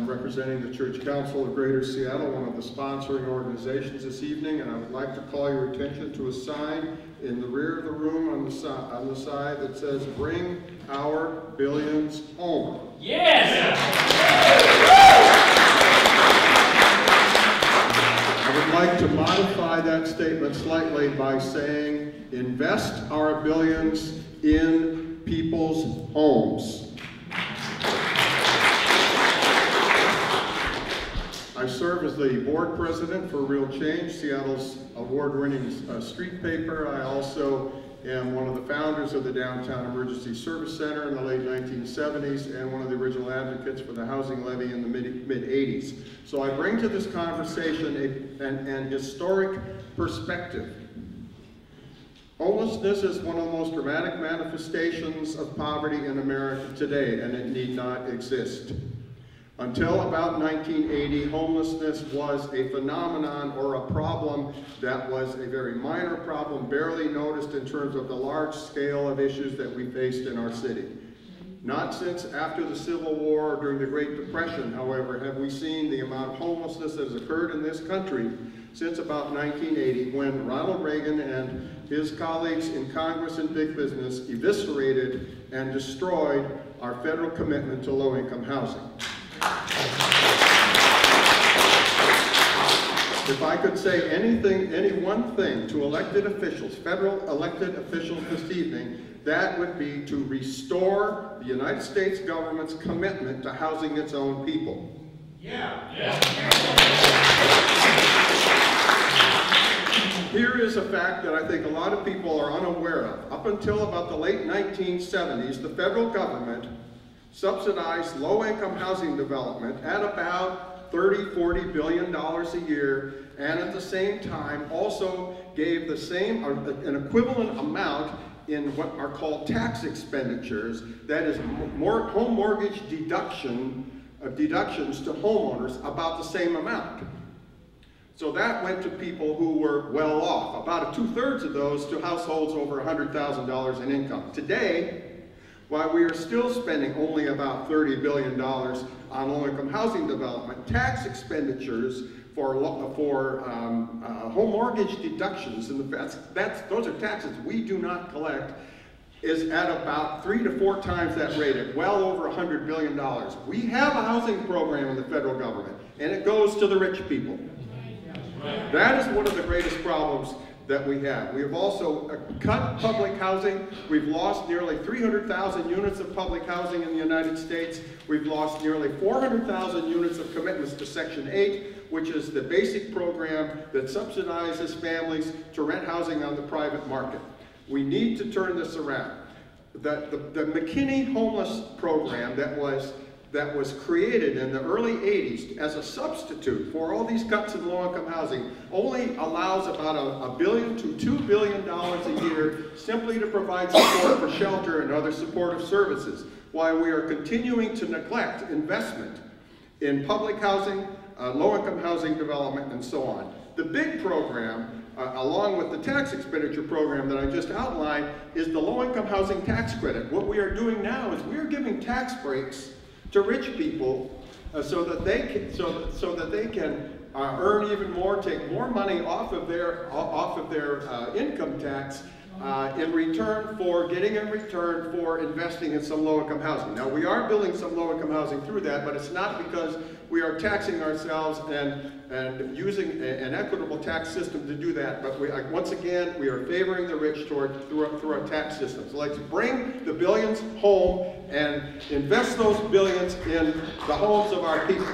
I'm representing the Church Council of Greater Seattle, one of the sponsoring organizations this evening, and I would like to call your attention to a sign in the rear of the room on the side that says, "Bring our billions home." Yes! I would like to modify that statement slightly by saying, invest our billions in people's homes. I serve as the board president for Real Change, Seattle's award-winning street paper. I also am one of the founders of the Downtown Emergency Service Center in the late 1970s and one of the original advocates for the housing levy in the mid-80s. So I bring to this conversation an historic perspective. Homelessness is one of the most dramatic manifestations of poverty in America today, and it need not exist. Until about 1980, homelessness was a phenomenon or a problem that was a very minor problem, barely noticed in terms of the large scale of issues that we faced in our city. Not since after the Civil War or during the Great Depression, however, have we seen the amount of homelessness that has occurred in this country since about 1980, when Ronald Reagan and his colleagues in Congress and big business eviscerated and destroyed our federal commitment to low-income housing. If I could say any one thing to elected officials, federal elected officials this evening, that would be to restore the United States government's commitment to housing its own people. Here is a fact that I think a lot of people are unaware of. Up until about the late 1970s, the federal government subsidized low-income housing development at about $30–40 billion a year, and at the same time also gave the same, an equivalent amount in what are called tax expenditures, that is home mortgage deductions to homeowners, about the same amount. So that went to people who were well off, about 2/3 of those to households over $100,000 in income. Today, while we are still spending only about $30 billion on low-income housing development, tax expenditures for home mortgage deductions, and those are taxes we do not collect, is at about 3 to 4 times that rate, at well over $100 billion. We have a housing program in the federal government, and it goes to the rich people. That is one of the greatest problems that we have. We have also cut public housing. We've lost nearly 300,000 units of public housing in the United States. We've lost nearly 400,000 units of commitments to Section 8, which is the basic program that subsidizes families to rent housing on the private market. We need to turn this around. The McKinney homeless program that was created in the early 80s as a substitute for all these cuts in low-income housing only allows about $1 billion to $2 billion a year simply to provide support for shelter and other supportive services, while we are continuing to neglect investment in public housing, low-income housing development, and so on. The big program, along with the tax expenditure program that I just outlined, is the low-income housing tax credit. What we are doing now is we are giving tax breaks to rich people so that they can earn even more, take more money off of their income tax in return for investing in some low-income housing. Now, we are building some low-income housing through that, but it's not because we are taxing ourselves and using an equitable tax system to do that. But once again, we are favoring the rich through our tax system. So let's bring the billions home and invest those billions in the homes of our people.